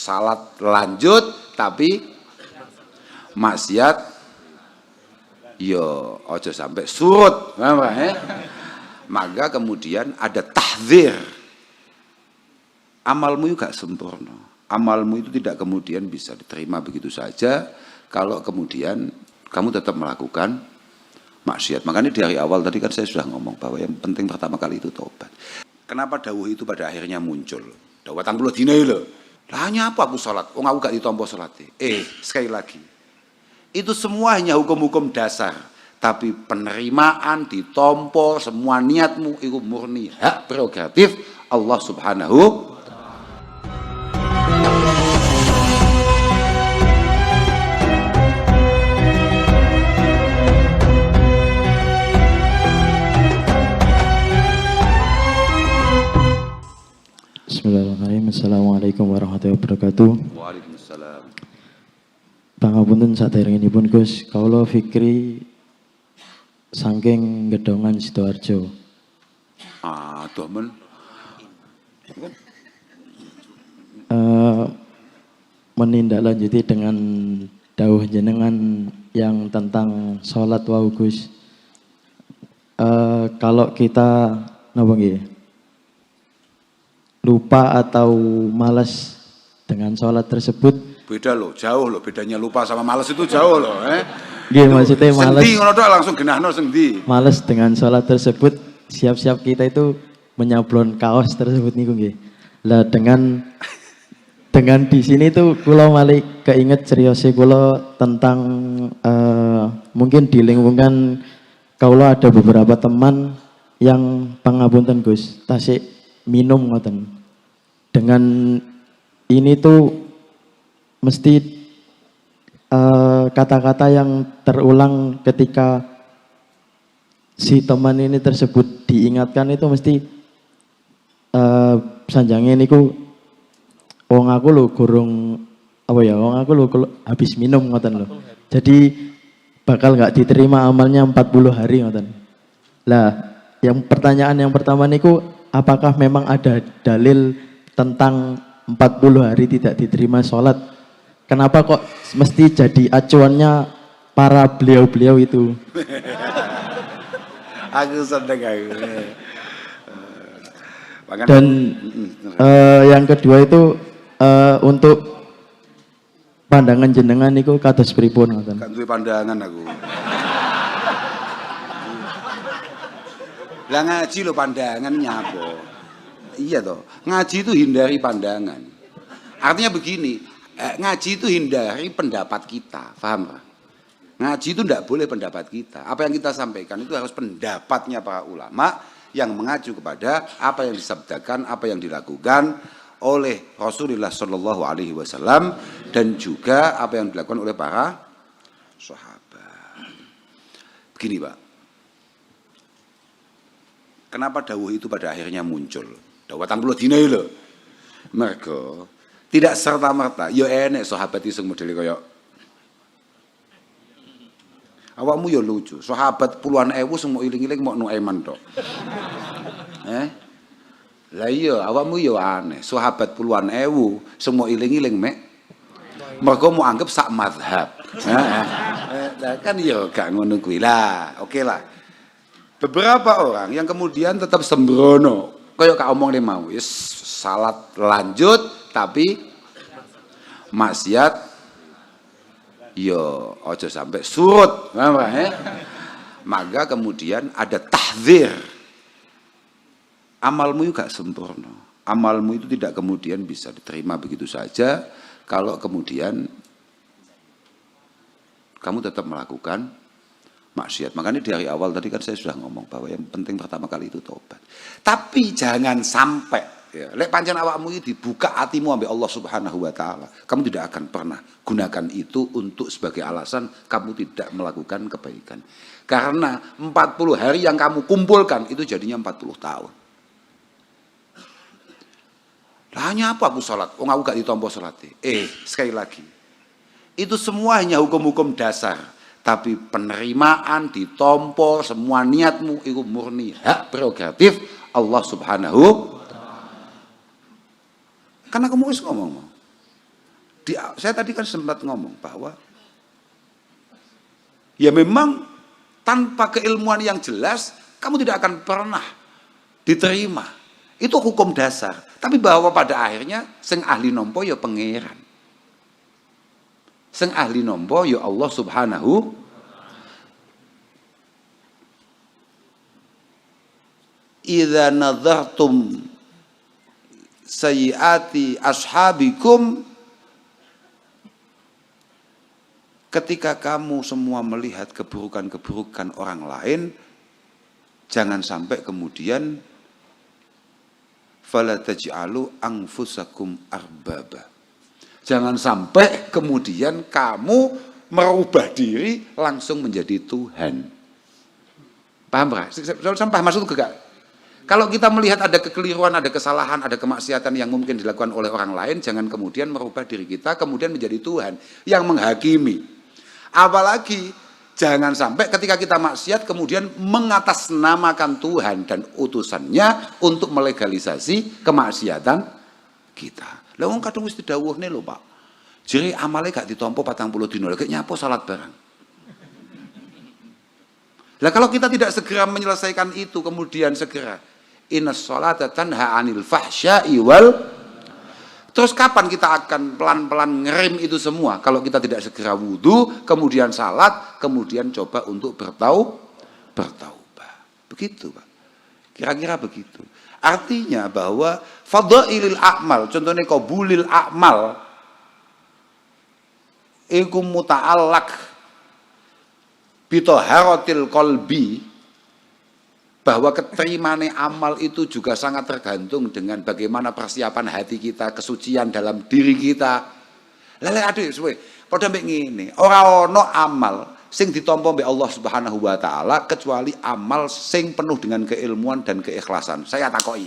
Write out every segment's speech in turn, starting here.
salat lanjut tapi maksiat yo ojo sampai surut. Maka kemudian ada tahdzir. Amalmu juga sempurna. Amalmu itu tidak kemudian bisa diterima begitu saja kalau kemudian kamu tetap melakukan maksiat. Makanya dari awal tadi kan saya sudah ngomong bahwa yang penting pertama kali itu tobat. Kenapa dawuh itu pada akhirnya muncul? Dawuh 80 dina lho. Lah hanya apa aku salat? Wong aku gak ditampa salate. Sekali lagi. Itu semua hanya hukum-hukum dasar. Tapi penerimaan ditampa semua niatmu itu murni hak prerogatif Allah Subhanahu. Bismillahirrahmanirrahim. Assalamualaikum warahmatullahi wabarakatuh. Waalaikumsalam. Pangapunten saderengipun Gus, kawula Fikri saking Gedongan Sidoarjo. Domen. Menindaklanjuti dengan dawuh jenengan yang tentang sholat wau Gus. Kalau kita napa nggih? Lupa atau malas dengan sholat tersebut. Beda loh, jauh loh. Bedanya lupa sama malas itu jauh loh. Iya maksudnya malas. Sendi ngono tok langsung genahno sendi. Malas dengan sholat tersebut, siap-siap kita itu menyablon kaos tersebut niku nggih. Lah dengan di sini tuh kula malih keinget serius kula tentang mungkin di lingkungan kula ada beberapa teman yang pangapunten Gus, tasik minum ngoten. Dengan ini tuh mesti kata-kata yang terulang ketika si teman ini tersebut diingatkan itu mesti sanjangnya niku wong aku lho gurung apa ya, wong aku lho habis minum ngoten lho. Jadi bakal nggak diterima amalnya 40 hari ngoten. Lah, yang pertanyaan yang pertama niku apakah memang ada dalil tentang 40 hari tidak diterima sholat? Kenapa kok mesti jadi acuannya para beliau-beliau itu? Aku seneng aku. Dan yang kedua itu untuk pandangan jenengan niku kados pripun ngoten? Gak duwe pandangan aku. Lah ngaji lo pandangannya apa? Iya toh, ngaji itu hindari pandangan. Artinya begini, ngaji itu hindari pendapat kita, paham pak? Ngaji itu tidak boleh pendapat kita. Apa yang kita sampaikan itu harus pendapatnya para ulama yang mengacu kepada apa yang disabdakan, apa yang dilakukan oleh Rasulullah Shallallahu Alaihi Wasallam dan juga apa yang dilakukan oleh para sahabat. Begini pak, kenapa dawuh itu pada akhirnya muncul? Dawuh 80 dina lho. Mergo tidak serta-merta ya enek sahabat iseng model kaya awakmu ya lucu. Sahabat puluhan ewu semua iling-iling mau Nuaiman tok. Lah iya awakmu ya aneh. Sahabat puluhan ewu semua iling-iling mek mergo mau anggap sak mazhab. Kan ya gak ngono kuwi lah. Oke lah. Beberapa orang yang kemudian tetap sembrono kayak kak omong mau, yes, salat lanjut tapi maksiat yo ojo sampai surut. Maka kemudian ada tahdzir. Amalmu juga sempurna. Amalmu itu tidak kemudian bisa diterima begitu saja kalau kemudian kamu tetap melakukan maksiat. Makanya dari awal tadi kan saya sudah ngomong bahwa yang penting pertama kali itu tobat. Tapi jangan sampai ya, lek pancen awakmu itu dibuka hatimu sampai Allah Subhanahu wa taala. Kamu tidak akan pernah gunakan itu untuk sebagai alasan kamu tidak melakukan kebaikan. Karena 40 hari yang kamu kumpulkan itu jadinya 40 tahun. Lah hanya apa aku salat? Wong aku gak ditampa salate. Sekali lagi. Itu semua hanya hukum-hukum dasar. Tapi penerimaan ditampa semua niatmu itu murni hak prerogatif Allah Subhanahu. Karena kamu wis ngomong. Saya tadi kan sempat ngomong bahwa ya memang tanpa keilmuan yang jelas kamu tidak akan pernah diterima. Itu hukum dasar. Tapi bahwa pada akhirnya sing ahli nompo ya pangeran. Sing ahli nompo ya Allah Subhanahu. Idza nadhartum sayyiati ashabikum, ketika kamu semua melihat keburukan-keburukan orang lain, jangan sampai kemudian fala taj'alu anfusakum arbaba. Jangan sampai kemudian kamu merubah diri langsung menjadi Tuhan. Paham Pak? Sampai maksudku enggak? Kalau kita melihat ada kekeliruan, ada kesalahan, ada kemaksiatan yang mungkin dilakukan oleh orang lain, jangan kemudian merubah diri kita kemudian menjadi Tuhan yang menghakimi. Apalagi jangan sampai ketika kita maksiat kemudian mengatasnamakan Tuhan dan utusannya untuk melegalisasi kemaksiatan kita. Lah wong kadung wis didhawuhne lho, Pak. Jere amale gak ditampa 40 dina, lek nyapo salat barang. Lah kalau kita tidak segera menyelesaikan itu kemudian segera innas sholata tanha 'anil fahsya'i wal. Terus kapan kita akan pelan-pelan ngerem itu semua? Kalau kita tidak segera wudu, kemudian salat, kemudian coba untuk bertaubat. Begitu, Pak. Kira-kira begitu. Artinya bahwa fadhailil a'mal, contohnya qabulil a'mal, iku muta'allaq bitaharatil qalbi, bahwa keterimane amal itu juga sangat tergantung dengan bagaimana persiapan hati kita, kesucian dalam diri kita. Lele aduh suwe, padha mbek ngene, ora ana amal sing ditampa mbek Allah Subhanahu wa taala kecuali amal sing penuh dengan keilmuan dan keikhlasan. Saya takoki.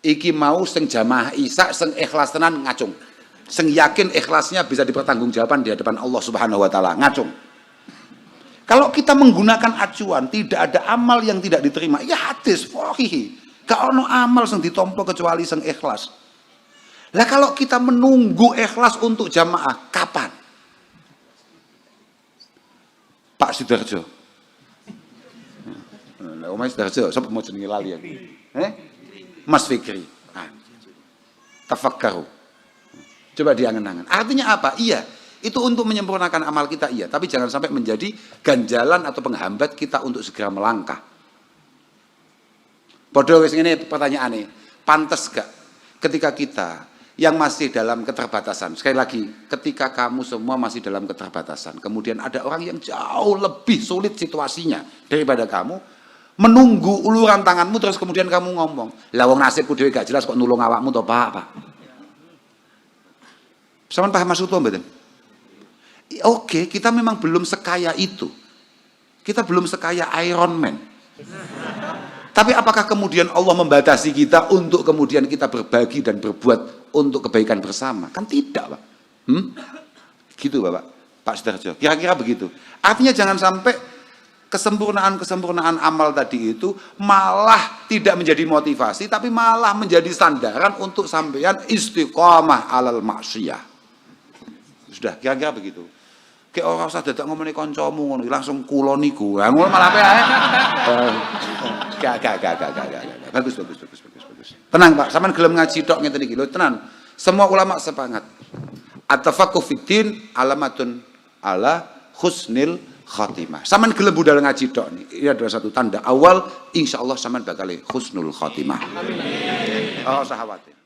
Iki mau sing jamaah Isya sing ikhlas tenan ngacung. Sing yakin ikhlasnya bisa dipertanggungjawabkan di hadapan Allah Subhanahu wa taala, ngacung. Kalau kita menggunakan acuan, tidak ada amal yang tidak diterima. Ya hadis, wahihi. Gak ono amal yang ditompo kecuali yang ikhlas. Lah kalau kita menunggu ikhlas untuk jamaah, kapan? Pak Sidarjo. Mas Sidarjo, siapa mau jenenge lali ya? Mas Fikri. Tafakkaru. Coba diangen-angen. Artinya apa? Iya. Itu untuk menyempurnakan amal kita, iya. Tapi jangan sampai menjadi ganjalan atau penghambat kita untuk segera melangkah. Padahal ini pertanyaannya, pantas gak ketika kita yang masih dalam keterbatasan, sekali lagi, ketika kamu semua masih dalam keterbatasan, kemudian ada orang yang jauh lebih sulit situasinya daripada kamu, menunggu uluran tanganmu, terus kemudian kamu ngomong, lah wong nasibku dhewe gak jelas kok nulung awakmu to Pak. Sampeyan paham maksudku mboten? Oke, kita memang belum sekaya itu. Kita belum sekaya Iron Man. Tapi apakah kemudian Allah membatasi kita untuk kemudian kita berbagi dan berbuat untuk kebaikan bersama? Kan tidak, Pak. Gitu, Bapak. Pak Sidarjo. Kira-kira begitu. Artinya jangan sampai kesempurnaan-kesempurnaan amal tadi itu malah tidak menjadi motivasi, tapi malah menjadi sandaran untuk sampeyan istiqomah alal maksiyah. Sudah, kira-kira begitu. Kayak orang usah dadak ngomongin kancamu ngono langsung kula niku. Lah ngono malah ape ae. Gak. Bagus. Tenang Pak, sampean gelem ngaji tok ngeten iki lho, tenan. Semua ulama sepakat. At-tafaqquh fiddin alamatun ala husnil khatimah. Sampean gelem budal ngaji tok nih. Ini adalah satu tanda awal insyaallah sampean bakal husnul khatimah. Amin. Oh, sahabat.